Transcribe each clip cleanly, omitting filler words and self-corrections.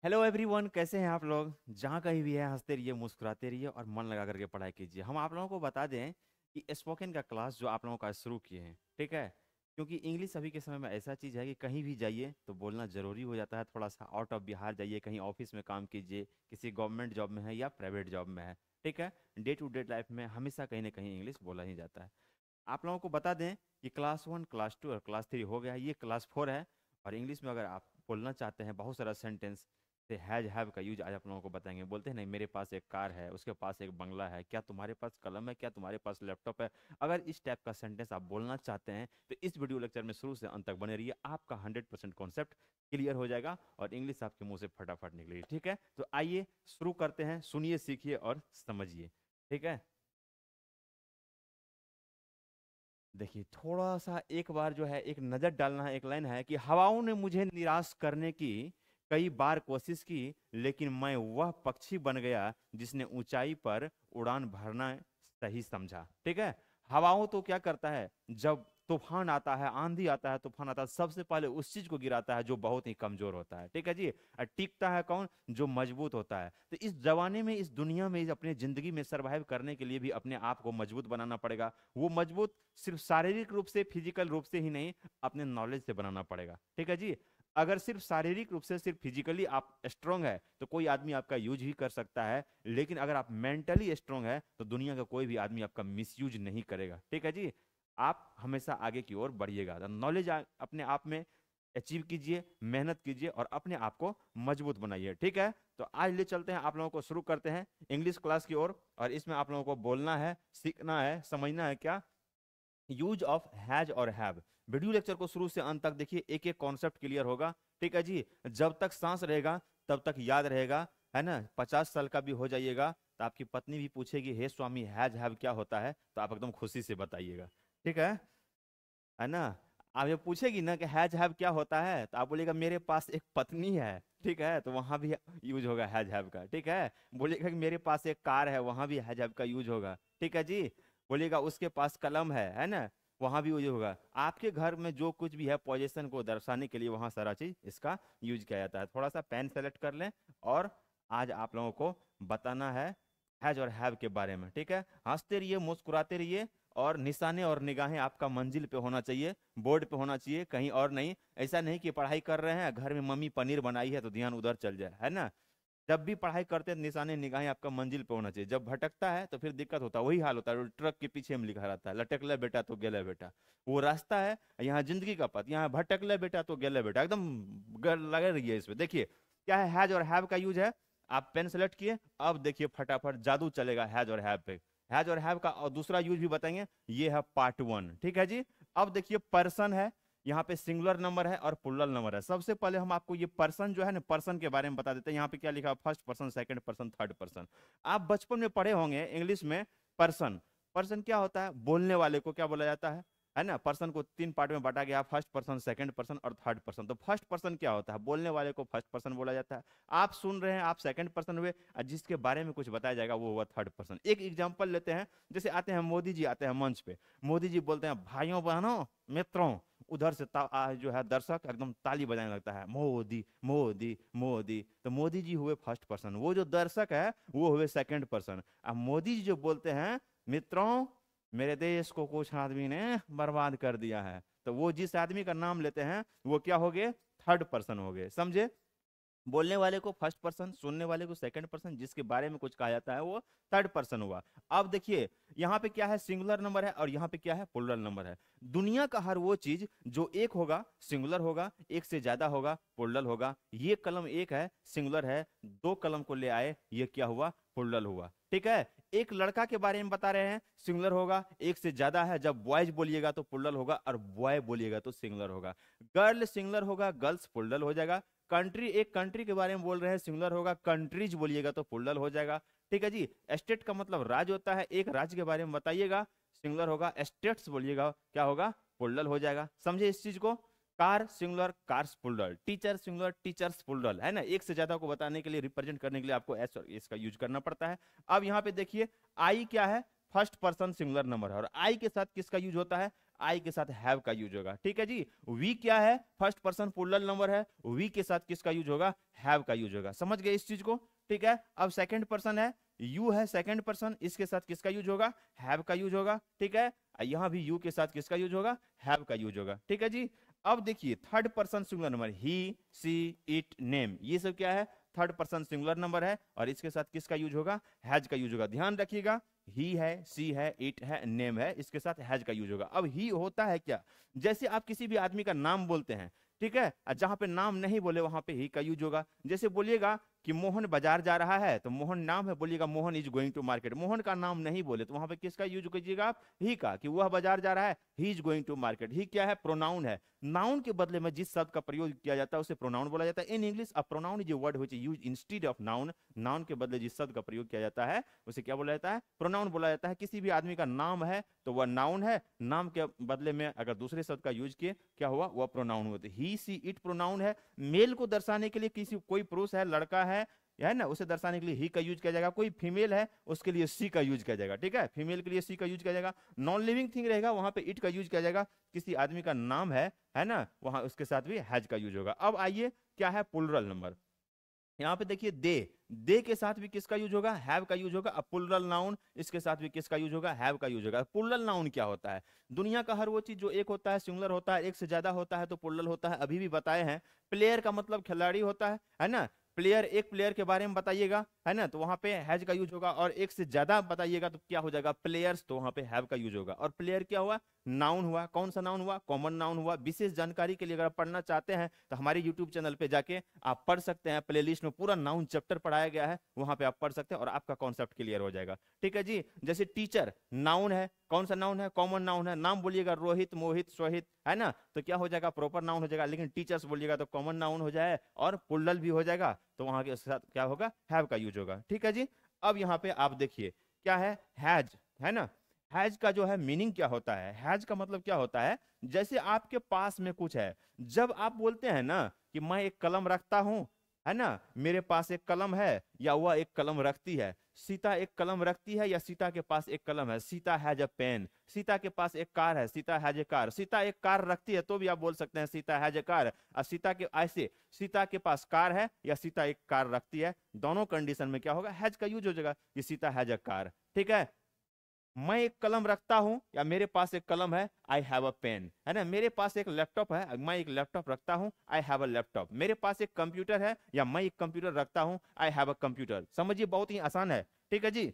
Hello everyone, कैसे हैं आप लोग। जहाँ कहीं भी है हंसते रहिए, मुस्कुराते रहिए और मन लगा करके पढ़ाई कीजिए। हम आप लोगों को बता दें कि स्पोकन का क्लास जो आप लोगों का शुरू किए हैं, ठीक है। क्योंकि इंग्लिश अभी के समय में ऐसा चीज़ है कि कहीं भी जाइए तो बोलना ज़रूरी हो जाता है। थोड़ा सा आउट ऑफ बिहार जाइए, कहीं ऑफिस में काम कीजिए, किसी गवर्नमेंट जॉब में है या प्राइवेट जॉब में है, ठीक है। डे टू डे लाइफ में हमेशा कहीं ना कहीं इंग्लिश बोला ही जाता है। आप लोगों को बता दें कि क्लास 1, क्लास 2 और क्लास 3 हो गया, ये क्लास 4 है। और इंग्लिश में अगर आप बोलना चाहते हैं बहुत सारा सेंटेंस से हैज हैव का यूज आज आप लोगों को बताएंगे। बोलते हैं नहीं, मेरे पास एक कार है, उसके पास एक बंगला है, क्या तुम्हारे पास कलम है, क्या तुम्हारे पास लैपटॉप है। अगर इस टाइप का सेंटेंस आप बोलना चाहते हैं तो इस वीडियो लेक्चर में शुरू से अंत तक बने रहिए। आपका 100% कॉन्सेप्ट क्लियर हो जाएगा और इंग्लिश आपके मुंह से फटाफट निकलेगी, ठीक है। तो आइए शुरू करते हैं, सुनिए, सीखिए और समझिए, ठीक है। देखिए, थोड़ा सा एक बार जो है एक नजर डालना है। एक लाइन है कि हवाओं ने मुझे निराश करने की कई बार कोशिश की, लेकिन मैं वह पक्षी बन गया जिसने ऊंचाई पर उड़ान भरना सही समझा, ठीक है। हवाओं तो क्या करता है, जब तूफान आता है, आंधी आता है, तूफान आता है, सबसे पहले उस चीज को गिराता है जो बहुत ही कमजोर होता है, ठीक है जी। और टिकता है कौन, जो मजबूत होता है। तो इस जमाने में, इस दुनिया में, अपनी जिंदगी में सरवाइव करने के लिए भी अपने आप को मजबूत बनाना पड़ेगा। वो मजबूत सिर्फ शारीरिक रूप से, फिजिकल रूप से ही नहीं, अपने नॉलेज से बनाना पड़ेगा, ठीक है जी। अगर सिर्फ शारीरिक रूप से, सिर्फ फिजिकली आप स्ट्रांग है तो कोई आदमी आपका यूज ही कर सकता है। लेकिन अगर आप मेंटली स्ट्रांग है तो दुनिया का कोई भी आदमी आपका मिसयूज नहीं करेगा, ठीक है जी। आप हमेशा आगे की ओर बढ़िएगा, नॉलेज अपने आप में अचीव कीजिए, मेहनत कीजिए और अपने आप को मजबूत बनाइए, ठीक है। तो आज ले चलते हैं, आप लोगों को शुरू करते हैं इंग्लिश क्लास की ओर। और इसमें आप लोगों को बोलना है, सीखना है, समझना है क्या, यूज ऑफ हैज और हैव। वीडियो लेक्चर को शुरू से अंत तक देखिए, एक एक कॉन्सेप्ट क्लियर होगा, ठीक है जी। जब तक सांस रहेगा तब तक याद रहेगा, है ना। 50 साल का भी हो जाइएगा तो आपकी पत्नी भी पूछेगी, हे स्वामी, हैज हैव क्या होता है, तो आप एकदम खुशी से बताइएगा, ठीक है ना। आप ये पूछेगी ना कि हैज हैव क्या होता है, तो आप बोलिएगा मेरे पास एक पत्नी है, ठीक है, तो वहां भी यूज होगा हैज हैव का, ठीक है। बोलिएगा कि मेरे पास एक कार है, वहां भी हैज हैव का यूज होगा, ठीक है जी। बोलिएगा उसके पास कलम है ना, वहां भी यूज होगा। आपके घर में जो कुछ भी है पोजीशन को दर्शाने के लिए वहां सारा चीज इसका यूज किया जाता है। थोड़ा सा पेन सेलेक्ट कर लें और आज आप लोगों को बताना है हैज और हैव के बारे में, ठीक है। हंसते रहिए, मुस्कुराते रहिए और निशाने और निगाहें आपका मंजिल पे होना चाहिए, बोर्ड पे होना चाहिए, कहीं और नहीं। ऐसा नहीं कि पढ़ाई कर रहे हैं, घर में मम्मी पनीर बनाई है तो ध्यान उधर चल जाए, है ना। जब भी पढ़ाई करते हैं निशाने निगाहें आपका मंजिल पे होना चाहिए। जब भटकता है तो फिर दिक्कत होता है, वही हाल होता है ट्रक के पीछे में लिखा रहता है, लटक ले बेटा तो गेले बेटा। वो रास्ता है, यहाँ जिंदगी का पथ, यहाँ भटक ले बेटा तो गेले बेटा, एकदम लगे रहिए इसमें। देखिए क्या है, हैज और हैव का यूज है। आप पेन सेलेक्ट किए, अब देखिए फटाफट जादू चलेगा हैज और हैव पे। हैज और हैव का और दूसरा यूज भी बताएंगे, ये है पार्ट 1, ठीक है जी। अब देखिए पर्सन है, यहाँ पे सिंगुलर नंबर है और प्लूरल नंबर है। सबसे पहले हम आपको ये पर्सन जो है ना, पर्सन के बारे में बता देते हैं। यहाँ पे क्या लिखा है, first person, second person, third person. आप बचपन में पढ़े होंगे इंग्लिश में पर्सन। पर्सन क्या होता है, बोलने वाले को क्या बोला जाता है ना। पर्सन को 3 पार्ट में बांटा गया, फर्स्ट पर्सन, सेकंड पर्सन और थर्ड पर्सन। तो फर्स्ट पर्सन क्या होता है, बोलने वाले को फर्स्ट पर्सन बोला जाता है। आप सुन रहे हैं, आप सेकंड पर्सन हुए, और जिसके बारे में कुछ बताया जाएगा वो हुआ थर्ड पर्सन। एक एग्जांपल लेते हैं, जैसे आते हैं मोदी जी, आते हैं मंच पे। मोदी जी बोलते हैं, भाइयों बहनों मित्रों। उधर से जो है दर्शक एकदम ताली बजाने लगता है, मोदी मोदी मोदी। तो मोदी जी हुए फर्स्ट पर्सन, वो जो दर्शक है वो हुए सेकंड पर्सन। अब मोदी जी जो बोलते हैं, मित्रों मेरे देश को कुछ आदमी ने बर्बाद कर दिया है, तो वो जिस आदमी का नाम लेते हैं वो क्या हो गए, थर्ड पर्सन हो गए, समझे। बोलने वाले को फर्स्ट पर्सन, सुनने वाले को सेकंड पर्सन, जिसके बारे में कुछ कहा जाता है वो थर्ड पर्सन हुआ। अब देखिए यहाँ पे क्या है, सिंगुलर नंबर है और यहाँ पे क्या है, प्लूरल नंबर है। दुनिया का हर वो चीज जो एक होगा सिंगुलर होगा, एक से ज्यादा होगा प्लूरल होगा। ये कलम एक है, सिंगुलर है, 2 कलम को ले आए, ये क्या हुआ, प्लूरल हुआ, ठीक है। एक लड़का के बारे में बता रहे हैं, सिंगुलर होगा, एक से ज्यादा है, जब बॉयज बोलिएगा तो प्लूरल होगा और बॉय बोलिएगा तो सिंगुलर होगा। गर्ल सिंगुलर होगा, गर्ल्स प्लूरल हो जाएगा। कंट्री, एक कंट्री के बारे में बोल रहे हैं, सिंगुलर होगा, कंट्रीज बोलिएगा तो प्लूरल हो जाएगा, ठीक है जी। स्टेट का मतलब राज्य होता है, एक राज्य के बारे में बताइएगा, सिंगुलर होगा, स्टेट्स बोलिएगा क्या होगा, प्लूरल हो जाएगा, समझे इस चीज को। Car singular, cars plural, teacher singular, teachers plural, है ना। एक से ज्यादा को बताने के लिए, रिप्रेजेंट करने के लिए आपको एस और एस का यूज करना पड़ता है। अब यहाँ पे देखिए आई क्या है, फर्स्ट पर्सन सिंगुलर नंबर है, और आई के साथ किसका यूज होता है, आई के साथ हैव का यूज होगा। ठीक है जी, वी क्या है, फर्स्ट पर्सन प्लूरल नंबर है, वी के साथ किसका यूज होगा, हैव का यूज होगा। समझ गए इस चीज को। ठीक है, अब सेकंड पर्सन है, यू है सेकंड पर्सन, इसके साथ किसका यूज होगा, हैव का यूज होगा। ठीक है, यहां भी यू के साथ किसका यूज होगा, हैव का यूज होगा। ठीक है जी, अब देखिए third person singular number, he see it name, ये सब क्या है, थर्ड पर्सन सिंगुलर नंबर है, और इसके साथ किसका यूज होगा, हैज का यूज होगा। ध्यान रखिएगा, ही है, सी है, इट है, नेम है, इसके साथ हैज का यूज होगा। अब ही होता है क्या, जैसे आप किसी भी आदमी का नाम बोलते हैं, ठीक है, जहां पे नाम नहीं बोले वहां पे ही का यूज होगा। जैसे बोलिएगा कि मोहन बाजार जा रहा है, तो मोहन नाम है, बोलिएगा Mohan is going to market, Mohan का नाम नहीं बोले तो वहां पे किसका यूज कीजिएगा आप, ही का, कि वह बाजार जा रहा है, he is going to market. He क्या है, प्रोनाउन है, नाउन के बदले में जिस शब्द का प्रयोग किया जाता है उसे प्रोनाउन बोला जाता है। In English a pronoun is a word which is used instead of noun, noun के बदले जिस शब्द का प्रयोग किया जाता है उसे क्या बोला जाता है, प्रोनाउन बोला जाता है। किसी भी आदमी का नाम है तो वह नाउन है, नाम के बदले में अगर दूसरे शब्द का यूज किए क्या हुआ, वह प्रोनाउन हुआ। ही सी इट प्रोनाउन है, मेल को दर्शाने के लिए, किसी कोई पुरुष है, लड़का है ना, उसे दर्शाने के लिए ही का यूज किया जाएगा। कोई फीमेल है उसके लिए सी का यूज किया जाएगा। ठीक है, फीमेल के लिए सी का यूज किया जाएगा। नॉन लिविंग थिंग रहेगा वहां पे इट का यूज किया जाएगा। किसी आदमी का नाम है ना, वहां उसके साथ भी हैज का यूज होगा। अब आइए क्या है प्लूरल नंबर, यहाँ पे देखिए दे के साथ भी किसका यूज होगा, हैव का यूज होगा। अब प्लूरल नाउन, इसके साथ भी किसका यूज होगा, हैव का यूज होगा। प्लूरल नाउन क्या होता है, दुनिया का हर वो चीज जो एक होता है, सिंगुलर होता है, एक से ज्यादा होता है तो प्लूरल होता है। अभी भी बताए हैं, प्लेयर का मतलब खिलाड़ी होता है ना, प्लेयर, एक प्लेयर के बारे में बताइएगा, है ना, तो वहां पे हैज का यूज होगा। और एक से ज्यादा बताइएगा तो क्या हो जाएगा, प्लेयर्स, तो वहां पे हैव का यूज होगा। और प्लेयर क्या हुआ, नाउन हुआ। कौन सा नाउन हुआ, कॉमन नाउन हुआ। विशेष जानकारी के लिए अगर आप पढ़ना चाहते हैं तो हमारे यूट्यूब चैनल पे जाके आप पढ़ सकते हैं, प्लेलिस्ट में पूरा नाउन चैप्टर पढ़ाया गया है, वहां पे आप पढ़ सकते हैं और आपका कॉन्सेप्ट क्लियर हो जाएगा। ठीक है जी, जैसे टीचर नाउन है, कौन सा नाउन है, कॉमन नाउन है। नाम बोलिएगा रोहित, मोहित, सोहित, है ना, तो क्या हो जाएगा, प्रॉपर नाउन हो जाएगा। लेकिन टीचर्स बोलिएगा तो कॉमन नाउन हो जाए और प्लूरल भी हो जाएगा, तो वहां के साथ क्या होगा, हैव का यूज होगा। ठीक है जी, अब यहाँ पे आप देखिए क्या है, हैज, है ना, हैज का जो है मीनिंग क्या होता है, हैज का मतलब क्या होता है, जैसे आपके पास में कुछ है, जब आप बोलते हैं ना कि मैं एक कलम रखता हूं, है ना, मेरे पास एक कलम है, या वह एक कलम रखती है, सीता एक कलम रखती है या सीता के पास एक कलम है, Sita has a pen, Sita के पास एक कार है, Sita has a car, Sita एक कार रखती है तो भी आप बोल सकते हैं सीता हैज ए कार। और सीता के ऐसे, सीता के पास कार है या सीता एक कार रखती है, दोनों कंडीशन में क्या होगा, हैज का यूज हो जाएगा कि सीता हैज अ कार। ठीक है, मैं एक कलम रखता हूं या मेरे पास एक कलम है, आई हैव अ पेन, है ना, मेरे पास एक लैपटॉप है, मैं एक लैपटॉप रखता हूं, आई हैव अ लैपटॉप, मेरे पास एक कंप्यूटर है या मैं एक कंप्यूटर रखता हूं, आई हैव अ कंप्यूटर। समझिए बहुत ही आसान है। ठीक है जी,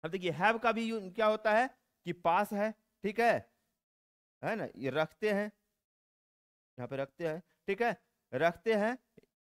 अब देखिए हैव का भी क्या होता है कि पास है, ठीक है ना, ये रखते हैं, यहाँ पे रखते हैं, ठीक है, रखते हैं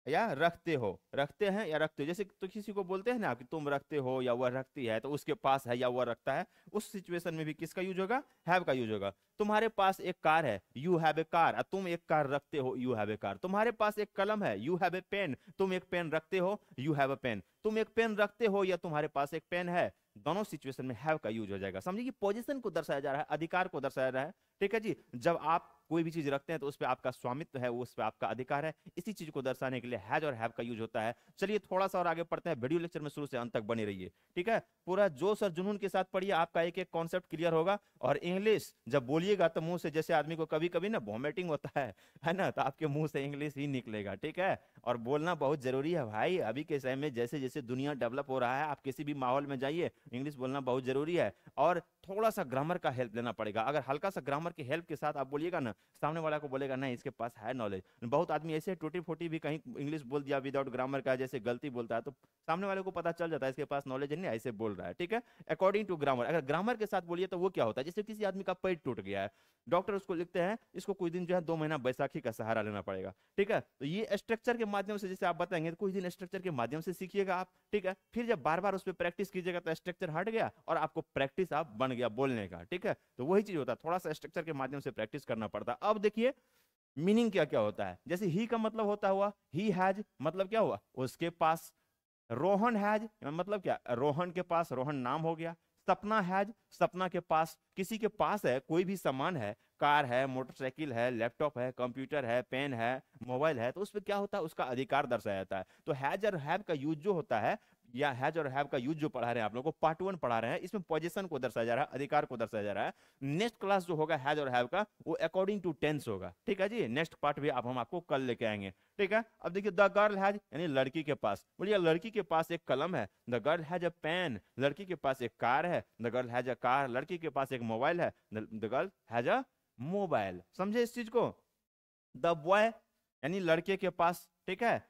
या रखते हो, रखते हैं या रखते हो। जैसे तो किसी को बोलते हैं ना कि तुम रखते हो या वह रखती है, तो उसके पास है या वह रखता है, उस सिचुएशन में भी किसका यूज होगा, हैव का यूज होगा। तुम्हारे पास एक कार है, यू हैव ए कार, तुम एक कार रखते हो, यू हैव ए कार। तुम्हारे पास एक कलम है, यू हैव ए पेन, तुम एक पेन रखते हो, यू हैव ए पेन। तुम एक पेन रखते हो या तुम्हारे पास एक पेन है, दोनों सिचुएशन में हैव का यूज हो जाएगा। समझिए कि पोजीशन को दर्शाया जा रहा है, अधिकार को दर्शाया जा रहा है। ठीक है जी, जब आप कोई भी चीज रखते हैं तो उस पर आपका स्वामित्व है, उस पर आपका अधिकार है, इसी चीज को दर्शाने के लिए हैज और हैव का यूज होता है। चलिए थोड़ा सा और आगे पढ़ते हैं, वीडियो लेक्चर में शुरू से अंत तक बने रहिए। ठीक है, पूरा जोश और जुनून के साथ पढ़िए, आपका एक एक कॉन्सेप्ट क्लियर होगा। और इंग्लिश जब बोलिएगा तो मुंह से, जैसे आदमी को कभी कभी ना वॉमिटिंग होता है ना, तो आपके मुंह से इंग्लिश ही निकलेगा। ठीक है, और बोलना बहुत जरूरी है भाई, अभी के समय में जैसे जैसे दुनिया डेवलप हो रहा है, आप किसी भी माहौल में जाइए, इंग्लिश बोलना बहुत जरूरी है। और थोड़ा सा ग्रामर का हेल्प लेना पड़ेगा। अगर हल्का सा ग्रामर की हेल्प के साथ आप बोलिएगा ना, सामने वाला को बोलेगा नहीं इसके पास है नॉलेज। बहुत आदमी ऐसे टूटी फूटी भी कहीं इंग्लिश बोल दिया विदाउट ग्रामर का, जैसे गलती बोलता है, तो सामने वाले को पता चल जाता है इसके पास नॉलेज नहीं, ऐसे बोल रहा है। ठीक है, अकॉर्डिंग टू ग्रामर। अगर ग्रामर के साथ बोलिए तो वो क्या होता है, जैसे किसी आदमी का पेट टूट गया है, डॉक्टर उसको लिखते हैं इसको कुछ दिन जो है 2 महीना बैसाखी का सहारा लेना पड़ेगा। ठीक है, तो ये स्ट्रक्चर के माध्यम से जैसे आप बताएंगे तो कुछ दिन स्ट्रक्चर के माध्यम से सीखिएगा आप। ठीक है, फिर जब बार बार उस पर प्रैक्टिस कीजिएगा तो स्ट्रक्चर हट गया और आपको प्रैक्टिस आप बन गया बोलने का। ठीक है, तो वही चीज होता है, थोड़ा सा स्ट्रक्चर के माध्यम से प्रैक्टिस करना पड़ता है। अब देखिए मीनिंग क्या क्या होता है, जैसे ही का मतलब होता हुआ, ही हैज मतलब क्या हुआ, उसके पास। रोहन हैज मतलब क्या, रोहन के पास, रोहन नाम हो गया। सपना हैज, सपना के पास, किसी के पास है, कोई भी सामान है, कार है, मोटरसाइकिल है, लैपटॉप है, कंप्यूटर है, पेन है, मोबाइल है, तो उस पर क्या होता है, उसका अधिकार दर्शाया जाता है। तो हैज और हैव का यूज जो होता है या हैज और हैव का यूज जो पढ़ा रहे हैं आप लोगों को, पार्ट 1 पढ़ा रहे हैं, इसमें पोजीशन को दर्शाया जा रहा है, अधिकार को दर्शाया जा रहा है। नेक्स्ट क्लास जो होगा हैज और हैव का, वो अकॉर्डिंग टू टेंस होगा, ठीक है जी। नेक्स्ट पार्ट भी आप हम आपको कल लेके आएंगे, ठीक है। अब देखिए द गर्ल हैज, यानी लड़की के पास, बोलिए लड़की के पास एक कलम है। The girl has a pen, लड़की के पास एक कार है। The girl has a car, लड़की के पास एक मोबाइल है। The girl has a mobile, समझे इस चीज को। द बॉय यानी लड़के के पास, ठीक है।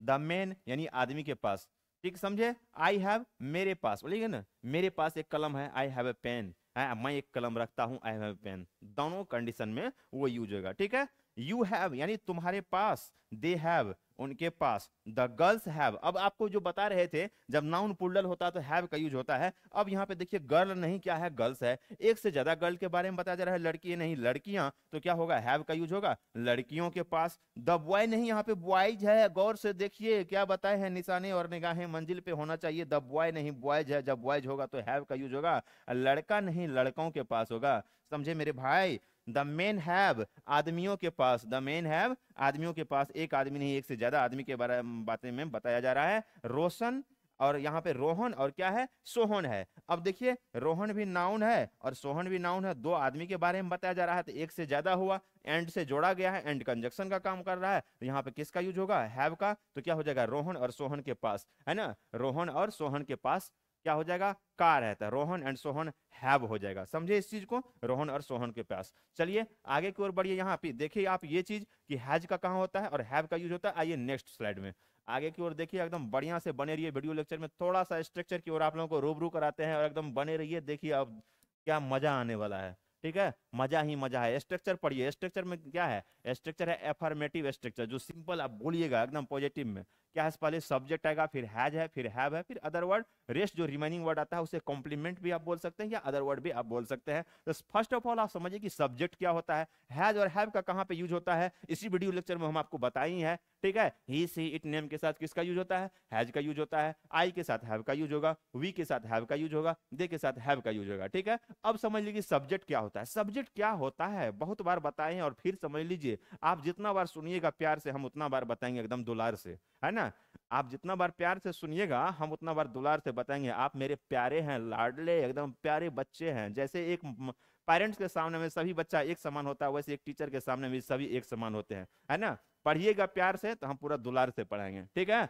द मैन यानी आदमी के पास, ठीक समझे। आई हैव, मेरे पास, बोलिएगा ना, मेरे पास एक कलम है, आई हैव ए पेन, मैं एक कलम रखता हूं, आई हैव ए पेन, दोनों कंडीशन में वो यूज होगा, ठीक है। यू हैव यानी तुम्हारे पास, दे हैव उनके पास, द गर्ल्स हैव। अब आपको जो बता रहे थे, जब नाउन प्लूरल होता है तो हैव का यूज होता है। अब यहाँ पे देखिए गर्ल नहीं, क्या है, गर्ल्स है, एक से ज्यादा गर्ल के बारे में बताया जा रहा है, लड़की नहीं लड़कियां, तो क्या होगा, हैव का यूज होगा, लड़कियों के पास। द बॉय नहीं, यहाँ पे बॉयज है, गौर से देखिए क्या बताए हैं, निशाने और निगाहें मंजिल पे होना चाहिए। द बॉय नहीं, बॉयज है, जब बॉयज होगा तो हैव का यूज होगा। लड़का नहीं, लड़कों के पास होगा, समझे मेरे भाई। द मेन हैव, आदमियों के पास, द मेन हैव, आदमियों के पास, एक आदमी नहीं एक से ज्यादा आदमी के बारे में बातें में बताया जा रहा है। रोशन, और यहाँ पे रोहन, और क्या है, सोहन है। अब देखिए रोहन भी नाउन है और सोहन भी नाउन है, दो आदमी के बारे में बताया जा रहा है, तो एक से ज्यादा हुआ, एंड से जोड़ा गया है, एंड कंजक्शन का काम कर रहा है, तो यहाँ पे किसका यूज होगा, हैव का। तो क्या हो जाएगा, रोहन और सोहन के पास, है ना, रोहन और सोहन के पास क्या हो जाएगा, कार है, तो रोहन एंड सोहन हैव हो जाएगा, समझे इस चीज को, रोहन और सोहन के पास। चलिए आगे की ओर बढ़िए, यहाँ पे देखिए आप ये चीज कि हैज का कहाँ होता है और हैव का यूज होता है। आइए नेक्स्ट स्लाइड में आगे की ओर देखिए, एकदम बढ़िया से बने रहिए वीडियो लेक्चर में, थोड़ा सा स्ट्रक्चर की ओर आप लोगों को रूबरू कराते हैं और एकदम बने रहिए, देखिए अब क्या मजा आने वाला है, ठीक है, मजा ही मजा है। स्ट्रक्चर पढ़िए, स्ट्रक्चर में क्या है, स्ट्रक्चर है एफर्मेटिव स्ट्रक्चर, जो सिंपल आप बोलिएगा एकदम पॉजिटिव में, क्या है, पहले सब्जेक्ट आएगा, फिर हैज है, फिर हैव है, फिर अदर वर्ड, रेस्ट जो रिमेनिंग वर्ड आता है उसे कॉम्प्लीमेंट भी आप बोल सकते हैं या अदर वर्ड भी आप बोल सकते हैं। तो फर्स्ट ऑफ ऑल आप समझिए कि सब्जेक्ट क्या होता है, हैज और हैव का कहां पे यूज होता है, इसी वीडियो लेक्चर में हम आपको बताई है, ठीक है। ही सी इट नेम के साथ किसका यूज होता है, हैज का यूज होता है। आई के साथ हैव का यूज होगा, वी के साथ हैव का यूज होगा, दे के साथ हैव का यूज होगा, ठीक है। अब समझ लीजिए सब्जेक्ट क्या होता है, सब्जेक्ट क्या होता है बहुत बार बताए हैं और फिर समझ लीजिए, आप जितना बार सुनिएगा प्यार से हम उतना बार बताएंगे एकदम दुलार से, है ना। आप जितना बार प्यार से सुनिएगा हम उतना बार दुलार से बताएंगे, आप मेरे प्यारे हैं, लाडले एकदम प्यारे बच्चे हैं। जैसे एक पेरेंट्स के सामने में सभी बच्चा एक समान होता है, वैसे एक टीचर के सामने में सभी एक समान होते हैं, है ना। पढ़िएगा प्यार से तो हम पूरा दुलार से पढ़ाएंगे, ठीक है।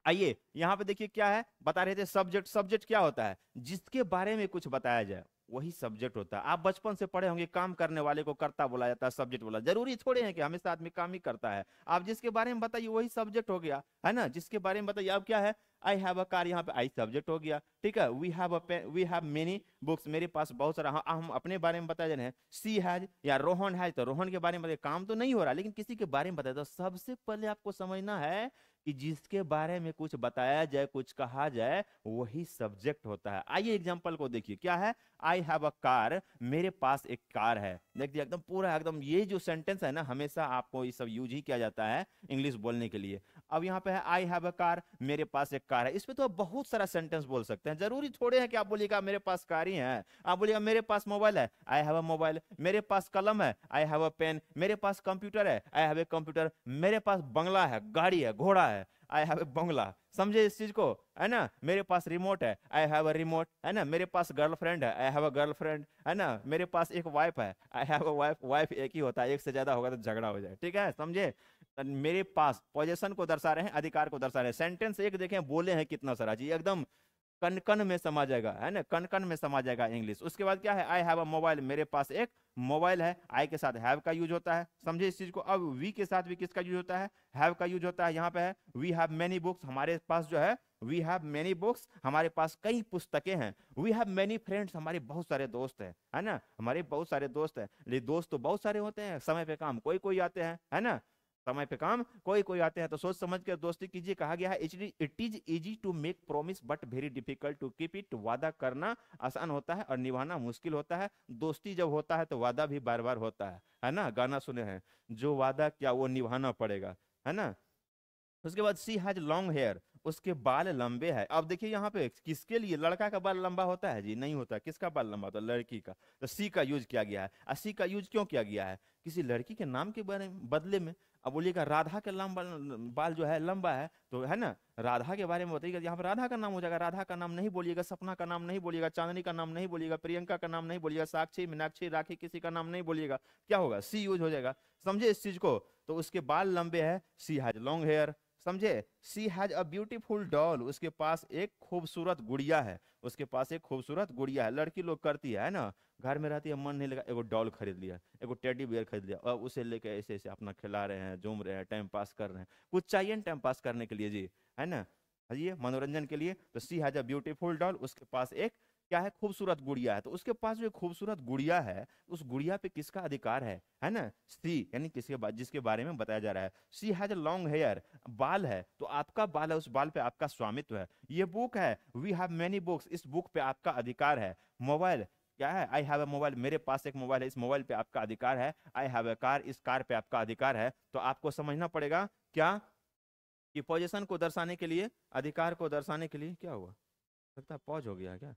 आइए यहाँ पे देखिए क्या है, बता रहे थे सब्जेक्ट, सब्जेक्ट क्या होता है, जिसके बारे में कुछ बताया जाए वही सब्जेक्ट होता है। आप बचपन से पढ़े होंगे काम करने वाले को कर्ता बोला जाता है, सब्जेक्ट बोला, जरूरी थोड़े है कि हमेशा आदमी काम ही करता है। आप जिसके बारे में बताइए वही सब्जेक्ट हो गया, है ना, जिसके बारे में बताइए। अब क्या है, आई हैव अ कार, यहाँ पे आई सब्जेक्ट हो गया, ठीक है। We have a pen, we have many books, मेरे पास बहुत सारा, हम अपने बारे में बता रहे हैं। सी हैज या रोहन हैज, तो रोहन के बारे में बताइए, काम तो नहीं हो रहा लेकिन किसी के बारे में बताया। तो सबसे पहले आपको समझना है कि जिसके बारे में कुछ बताया जाए, कुछ कहा जाए, वही सब्जेक्ट होता है। आइए एग्जांपल को देखिए, क्या है, आई हैव अ कार, मेरे पास एक कार है। देखिए एकदम पूरा एकदम, ये जो सेंटेंस है ना, हमेशा आपको ये सब यूज ही किया जाता है इंग्लिश बोलने के लिए। अब यहाँ पे है आई हैव अ कार, मेरे पास एक कार है, इस पे तो आप बहुत सारा सेंटेंस बोल सकते हैं, जरूरी थोड़े है कि आप बोलिएगा मेरे पास कार ही है। आप बोलिएगा मेरे पास मोबाइल है, आई हैव अ मोबाइल, मेरे पास कलम है, आई हैव अ पेन, मेरे पास कंप्यूटर है, आई हैव ए कंप्यूटर, मेरे पास बंगला है, गाड़ी है, घोड़ा है, आई हैव ए बंगला, समझे इस चीज को, है ना। मेरे पास रिमोट है, आई हैव अ रिमोट, है ना। मेरे पास गर्लफ्रेंड है, आई हैव अ गर्लफ्रेंड, है ना। मेरे पास एक वाइफ है, I have a wife, wife एक ही होता है, एक से ज्यादा होगा तो झगड़ा हो जाए, ठीक है, समझे। मेरे पास पोजीशन को दर्शा रहे हैं, अधिकार को दर्शा रहे हैं। सेंटेंस एक देखें बोले हैं कितना सारा जी, एकदम कन कन में समा जाएगा, है ना, कन कन में समा जाएगा इंग्लिश। उसके बाद क्या है, आई हैव अ मोबाइल, मेरे पास एक मोबाइल है, आई के साथ हैव का यूज होता है, समझे इस चीज को। अब वी के साथ भी किसका यूज होता है, हैव का यूज होता है। यहाँ पे है वी हैव मेनी बुक्स, हमारे पास जो है वी हैव मेनी बुक्स, हमारे पास कई पुस्तकें हैं। वी हैव मेनी फ्रेंड्स, हमारे बहुत सारे दोस्त हैं, है ना, हमारे बहुत सारे दोस्त हैं। लेकिन दोस्त तो बहुत सारे होते हैं, समय पे काम कोई कोई आते हैं, है ना, समय पे काम कोई कोई आते हैं। तो सोच समझ कर दोस्ती कीजिए। कहा गया है it is easy to make promise but very difficult to keep it, वादा करना आसान होता है और निभाना मुश्किल होता है। दोस्ती जब होता है तो वादा भी बार बार होता है ना, गाना सुने हैं, जो वादा क्या वो निभाना पड़ेगा, है ना। उसके बाद सी हैज लॉन्ग हेयर, उसके बाल लंबे हैं। अब देखिए यहाँ पे किसके लिए, लड़का का बाल लंबा होता है जी? नहीं होता। किसका बाल लंबा होता है? लड़की का। तो सी का यूज किया गया है। और सी का यूज क्यों किया गया है? किसी लड़की के नाम के बारे में बदले में। अब बोलिएगा राधा के लंबा बाल जो है लंबा है, तो है ना, राधा के बारे में बताइएगा, यहाँ पर राधा का नाम हो जाएगा। राधा का नाम नहीं बोलिएगा, सपना का नाम नहीं बोलिएगा, चांदनी का नाम नहीं बोलिएगा, प्रियंका का नाम नहीं बोलिएगा, साक्षी, मीनाक्षी, राखी, किसी का नाम नहीं बोलिएगा। क्या होगा? सी यूज हो जाएगा। समझे इस चीज को? तो उसके बाल लंबे हैं, सी हैज लॉन्ग हेयर। समझे? She has a beautiful doll, उसके पास एक खूबसूरत गुड़िया है। उसके पास एक खूबसूरत गुड़िया है। लड़की लोग करती है ना, घर में रहती है, मन नहीं लगा, एगो डॉल खरीद लिया, एगो टेडी बियर खरीद लिया, और उसे लेके ऐसे ऐसे अपना खिला रहे हैं, झूम रहे हैं, टाइम पास कर रहे हैं। कुछ चाहिए ना टाइम पास करने के लिए जी, है ना, ये मनोरंजन के लिए। तो सी हैज अ ब्यूटीफुल डॉल, उसके पास एक क्या है? खूबसूरत गुड़िया है। तो उसके पास जो खूबसूरत गुड़िया है, उस गुड़िया पे किसका अधिकार है ना? सी, यानी किसके जिसके बारे में बताया जा रहा है। सी हैज अ लॉन्ग हेयर, बाल है, तो आपका बाल है, उस बाल पे आपका स्वामित्व है। ये बुक है, वी हैव मेनी बुक्स, इस बुक पे आपका अधिकार है। मोबाइल क्या है? आई हैव अ मोबाइल, मेरे पास एक मोबाइल है, इस मोबाइल पे आपका अधिकार है। आई हैव अ कार, इस कार पे आपका अधिकार है। तो आपको समझना पड़ेगा क्या, कि पोजीशन को दर्शाने के लिए, अधिकार को दर्शाने के लिए, क्या हुआ? लगता है पॉज हो गया क्या?